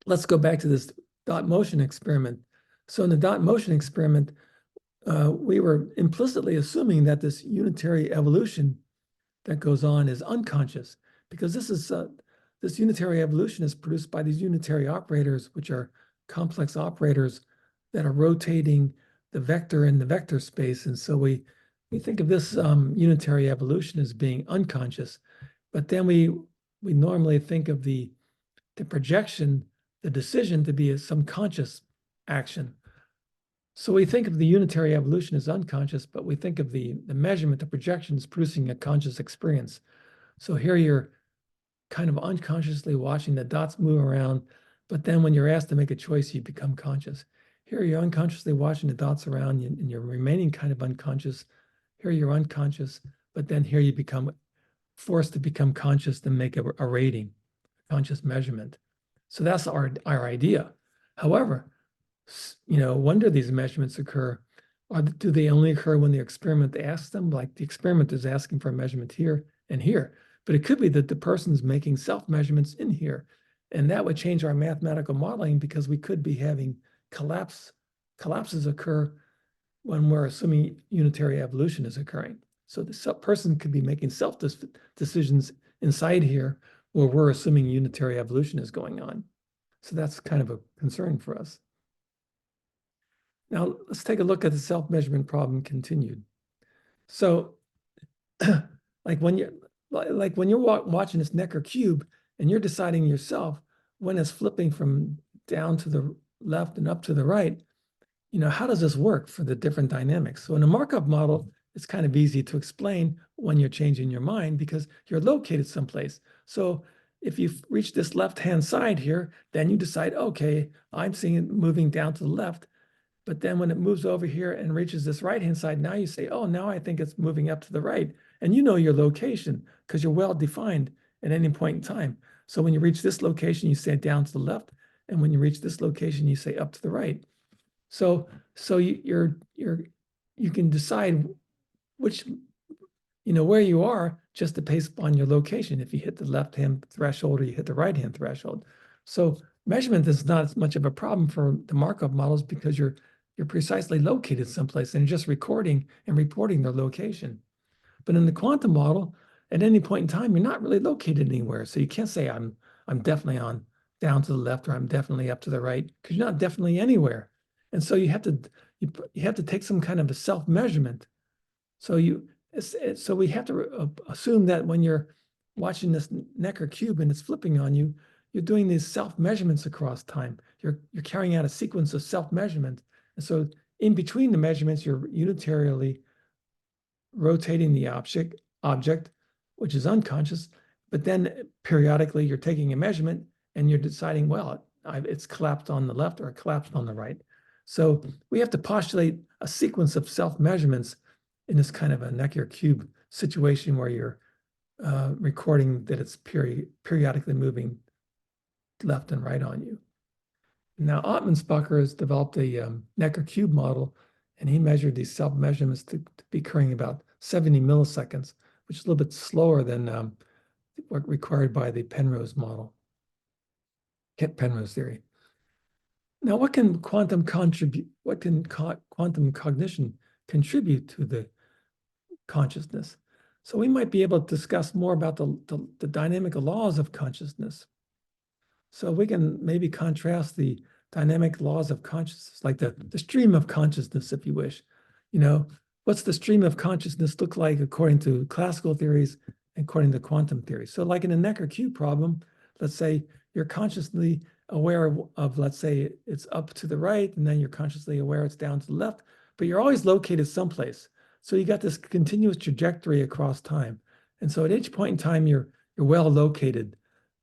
let's go back to this dot motion experiment. So in the dot motion experiment, we were implicitly assuming that this unitary evolution that goes on is unconscious, because this unitary evolution is produced by these unitary operators, which are complex operators that are rotating the vector in the vector space. And so we think of this unitary evolution as being unconscious, but then we normally think of the projection, the decision, to be some conscious action. So we think of the unitary evolution as unconscious, but we think of the measurement, the projection, as producing a conscious experience. So here you're kind of unconsciously watching the dots move around, but then when you're asked to make a choice, you become conscious. Here you're unconsciously watching the dots around you, and you're remaining kind of unconscious. Here you're unconscious, but then here you become forced to become conscious to make a rating, conscious measurement. So that's our idea. However, when do these measurements occur? Do they only occur when the experiment asks them? Like the experiment is asking for a measurement here and here, but it could be that the person's making self-measurements in here, and that would change our mathematical modeling because we could be having collapses occur when we're assuming unitary evolution is occurring. So the person could be making self-decisions inside here where we're assuming unitary evolution is going on. So that's kind of a concern for us. Now, let's take a look at the self-measurement problem continued. So like when you're watching this Necker cube and you're deciding yourself when it's flipping from down to the left and up to the right, how does this work for the different dynamics? So in a Markov model, it's kind of easy to explain when you're changing your mind because you're located someplace. So if you reach this left-hand side here, then you decide, okay, I'm seeing it moving down to the left. But then when it moves over here and reaches this right-hand side, now you say, oh, now I think it's moving up to the right. And you know your location because you're well defined at any point in time. So when you reach this location, you say down to the left. And when you reach this location, you say up to the right. So you can decide which, where you are just based on your location. If you hit the left-hand threshold or you hit the right-hand threshold. So measurement is not as much of a problem for the Markov models because you're precisely located someplace and you're just recording and reporting their location. But in the quantum model, at any point in time, you're not really located anywhere. So you can't say I'm definitely on down to the left or I'm definitely up to the right because you're not definitely anywhere. And so you have to take some kind of a self-measurement. So we have to assume that when you're watching this Necker cube and it's flipping on you, you're doing these self-measurements across time. You're carrying out a sequence of self-measurement. And so in between the measurements, you're unitarily rotating the object, which is unconscious, but then periodically you're taking a measurement and you're deciding, well, it's collapsed on the left or it collapsed on the right. So we have to postulate a sequence of self-measurements in this kind of a Necker cube situation where you're recording that it's periodically moving left and right on you. Now, Ottmansbacher has developed a Necker cube model, and he measured these self-measurements to be occurring about 70 milliseconds, which is a little bit slower than what required by the Penrose model, Penrose theory. Now, what can quantum cognition contribute to the consciousness? So we might be able to discuss more about the dynamic laws of consciousness. So we can maybe contrast the dynamic laws of consciousness, like the stream of consciousness, if you wish. What's the stream of consciousness look like according to classical theories and according to quantum theory? So like in a Necker cube problem, let's say you're consciously aware of, let's say it's up to the right, and then you're consciously aware it's down to the left, but you're always located someplace. So you got this continuous trajectory across time. And so at each point in time, you're well located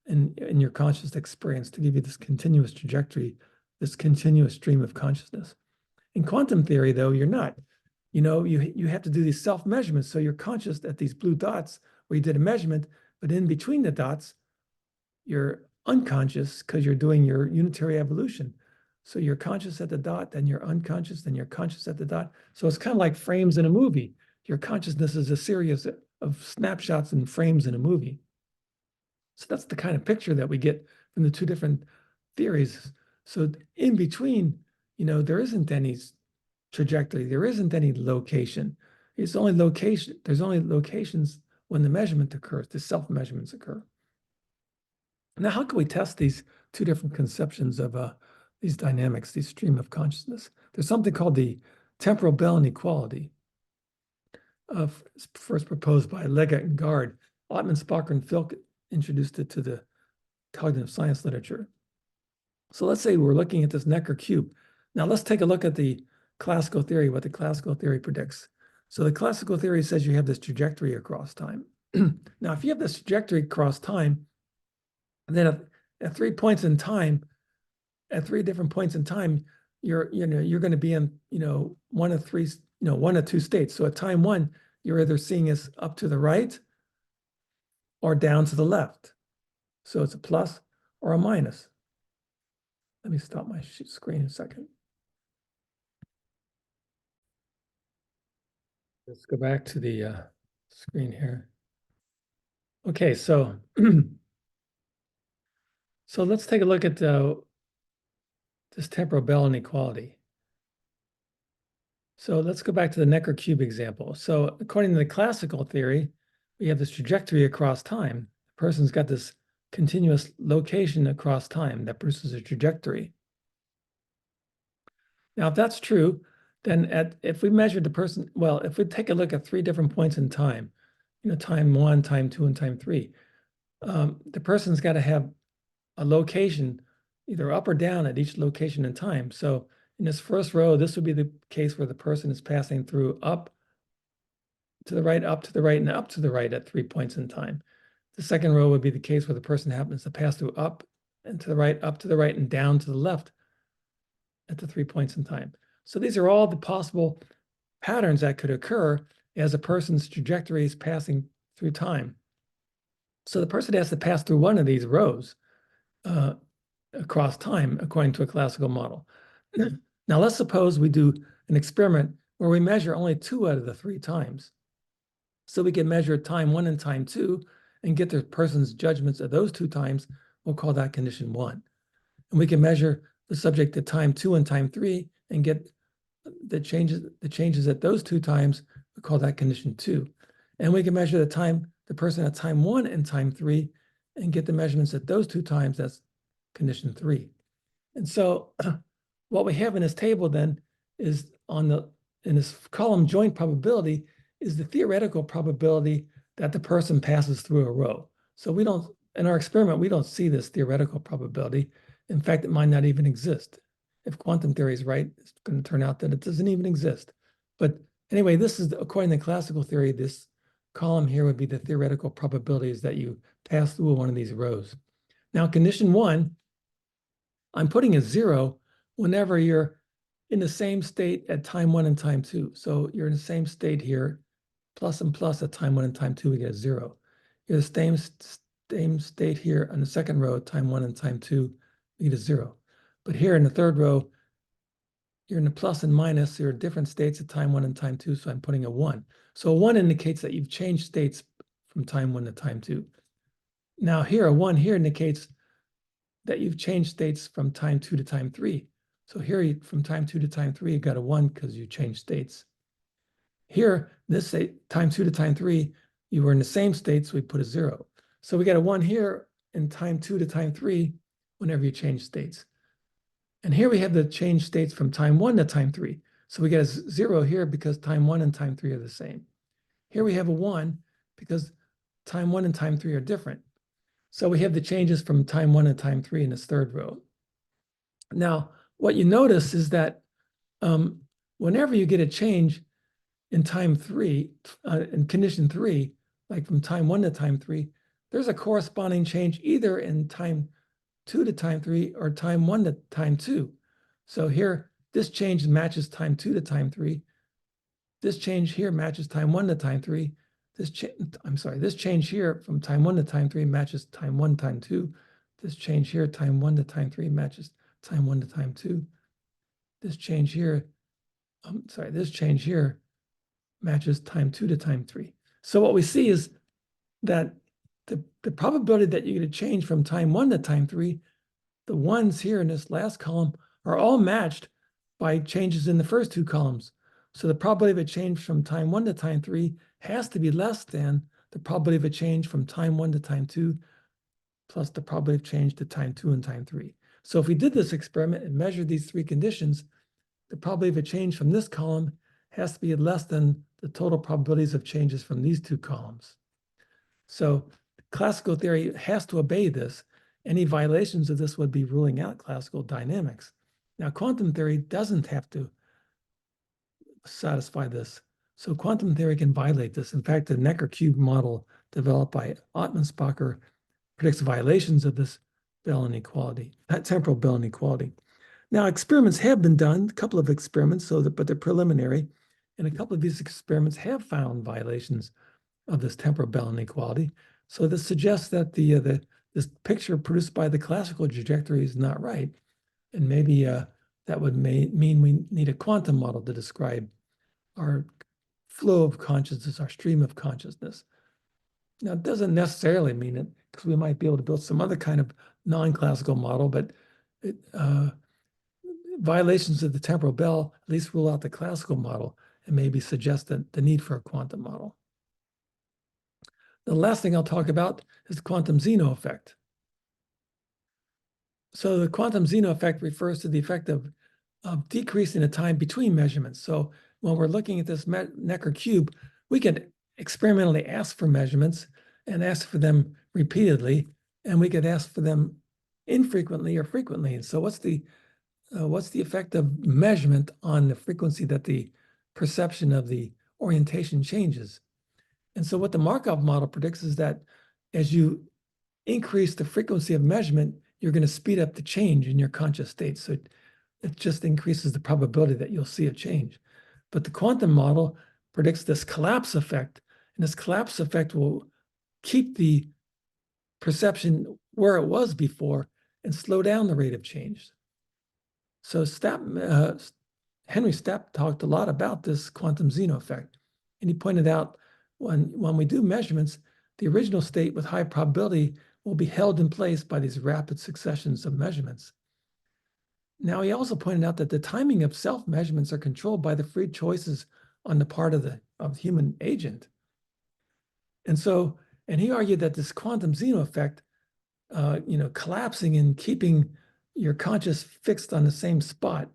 in your conscious experience to give you this continuous trajectory, this continuous stream of consciousness. In quantum theory, though, you're not. You have to do these self-measurements. So you're conscious at these blue dots where you did a measurement, but in between the dots, you're unconscious because you're doing your unitary evolution. So you're conscious at the dot, then you're unconscious, then you're conscious at the dot. So it's kind of like frames in a movie. Your consciousness is a series of snapshots and frames in a movie. So that's the kind of picture that we get from the two different theories. So in between, there isn't any trajectory, there isn't any location. There's only locations when the measurement occurs, the self-measurements occur. Now, how can we test these two different conceptions of these dynamics, these stream of consciousness? There's something called the temporal Bell inequality, first proposed by Leggett and Gard. Ottmansbacher and Filk introduced it to the cognitive science literature. So let's say we're looking at this Necker cube. Now let's take a look at the classical theory, what the classical theory predicts. So the classical theory says you have this trajectory across time. Now, if you have this trajectory across time, then at 3 points in time, at 3 different points in time, you're going to be in, one of three, one of two states. So at time one, you're either seeing as up to the right or down to the left. So it's a plus or a minus. Let me stop my screen a second. Let's go back to the screen here. Okay, so so let's take a look at this temporal Bell inequality. So let's go back to the Necker cube example. So according to the classical theory, we have this trajectory across time. The person's got this continuous location across time that produces a trajectory. Now, if that's true, then if we measured the person, well, if we take a look at three different points in time, time one, time two, and time three, the person's got to have a location either up or down at each location in time. So in this first row, this would be the case where the person is passing through up to the right, up to the right, and up to the right at 3 points in time. The second row would be the case where the person happens to pass through up and to the right, up to the right, and down to the left at the 3 points in time. So these are all the possible patterns that could occur as a person's trajectory is passing through time. So the person has to pass through one of these rows across time, according to a classical model. Now, let's suppose we do an experiment where we measure only 2 out of the 3 times. So we can measure time 1 and time 2 and get the person's judgments of those 2 times. We'll call that condition 1. And we can measure the subject at time 2 and time 3 and get the changes at those 2 times. We call that condition 2. And we can measure the person at time 1 and time 3 and get the measurements at those 2 times. That's condition 3. And so what we have in this table then is in this column joint probability is the theoretical probability that the person passes through a row. So we don't, in our experiment, we don't see this theoretical probability. In fact, it might not even exist. If quantum theory is right, it's going to turn out that it doesn't even exist. But anyway, this is, according to classical theory, this column here would be the theoretical probabilities that you pass through one of these rows. Now, condition 1, I'm putting a 0 whenever you're in the same state at time 1 and time 2. So you're in the same state here, plus and plus at time 1 and time 2, we get a 0. You're the same state here on the second row, time 1 and time 2, we get a 0. But here in the third row, you're in the plus and minus, so you're at different states at time 1 and time 2, so I'm putting a 1. So a 1 indicates that you've changed states from time 1 to time 2. Now here, a 1 here indicates that you've changed states from time 2 to time 3. So here, from time 2 to time 3, you got a 1 because you changed states. Here, this time 2 to time 3, you were in the same state, so we put a 0. So we got a 1 here in time 2 to time 3 whenever you change states. And here we have the change states from time 1 to time 3. So we get a 0 here because time 1 and time 3 are the same. Here we have a 1 because time 1 and time 3 are different. So we have the changes from time 1 and time 3 in this third row. Now, what you notice is that whenever you get a change in time 3, in condition 3, like from time 1 to time 3, there's a corresponding change either in time 2 to time 3 or time 1 to time 2. So here, this change matches time 2 to time 3. This change here matches time 1 to time 3. This change here from time 1 to time 3 matches time 1 time 2. This change here, time 1 to time 3 matches time 1 to time 2. This change here, this change here matches time 2 to time 3. So what we see is that the probability that you get a change from time 1 to time 3, the ones here in this last column are all matched by changes in the first 2 columns. So the probability of a change from time 1 to time 3 has to be less than the probability of a change from time 1 to time 2 plus the probability of change to time 2 and time 3. So if we did this experiment and measured these 3 conditions, the probability of a change from this column has to be less than the total probabilities of changes from these 2 columns. So classical theory has to obey this. Any violations of this would be ruling out classical dynamics. Now, quantum theory doesn't have to satisfy this. So quantum theory can violate this. In fact, the Necker cube model developed by Ottmansbacher predicts violations of this Bell inequality, that temporal Bell inequality. Now, experiments have been done, a couple of experiments, but they're preliminary, and a couple of these experiments have found violations of this temporal bell inequality. So this suggests that this picture produced by the classical trajectory is not right, and maybe that would mean we need a quantum model to describe our flow of consciousness, our stream of consciousness. Now, it doesn't necessarily mean it, because we might be able to build some other kind of non-classical model, but violations of the temporal bell at least rule out the classical model and maybe suggest the need for a quantum model. The last thing I'll talk about is the quantum Zeno effect. So the quantum Zeno effect refers to the effect of decreasing the time between measurements. So when we're looking at this Necker cube, we can experimentally ask for measurements and ask for them repeatedly, and we could ask for them infrequently or frequently. And so what's the effect of measurement on the frequency that the perception of the orientation changes? And so what the Markov model predicts is that as you increase the frequency of measurement, you're going to speed up the change in your conscious state. So it just increases the probability that you'll see a change. But the quantum model predicts this collapse effect, and this collapse effect will keep the perception where it was before and slow down the rate of change. So Henry Stapp talked a lot about this quantum Zeno effect, and he pointed out when we do measurements, the original state with high probability will be held in place by these rapid successions of measurements. Now, he also pointed out that the timing of self-measurements are controlled by the free choices on the part of the human agent. And he argued that this quantum Zeno effect, collapsing and keeping your conscious fixed on the same spot,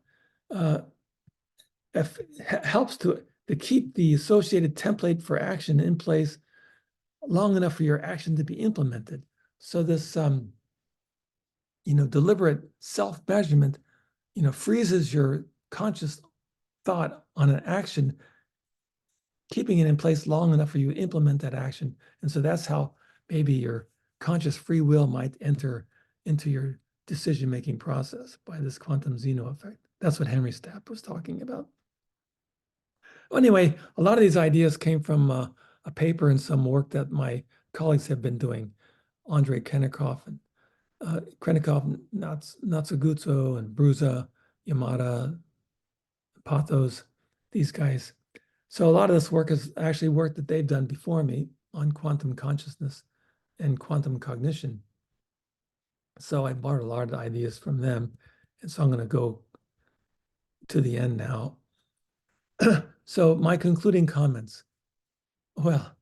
helps to keep the associated template for action in place long enough for your action to be implemented. So this, deliberate self-measurement, freezes your conscious thought on an action, keeping it in place long enough for you to implement that action. And so that's how maybe your conscious free will might enter into your decision-making process by this quantum Zeno effect. That's what Henry Stapp was talking about. Anyway, a lot of these ideas came from a paper and some work that my colleagues have been doing, Andrei Krennikov and Natsugutsu and Bruza, Yamada, Pathos, these guys. So a lot of this work is actually work that they've done before me on quantum consciousness and quantum cognition. So I borrowed a lot of the ideas from them. And so I'm going to go to the end now. So my concluding comments. Well,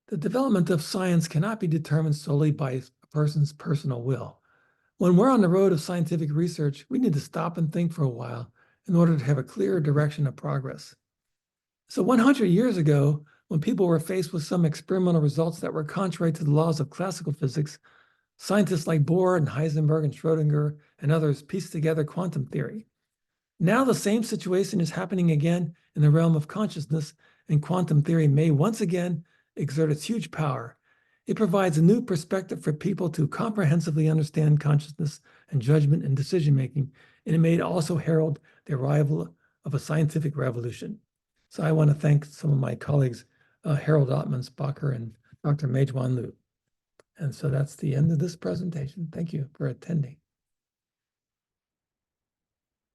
the development of science cannot be determined solely by a person's personal will. When we're on the road of scientific research, we need to stop and think for a while in order to have a clearer direction of progress. So 100 years ago, when people were faced with some experimental results that were contrary to the laws of classical physics, scientists like Bohr and Heisenberg and Schrödinger and others pieced together quantum theory. Now the same situation is happening again in the realm of consciousness, and quantum theory may once again exert its huge power. It provides a new perspective for people to comprehensively understand consciousness and judgment and decision-making, and it may also herald the arrival of a scientific revolution. So I want to thank some of my colleagues, Harold Ottmansbacher and Dr. Meijwan Liu. And so that's the end of this presentation. Thank you for attending.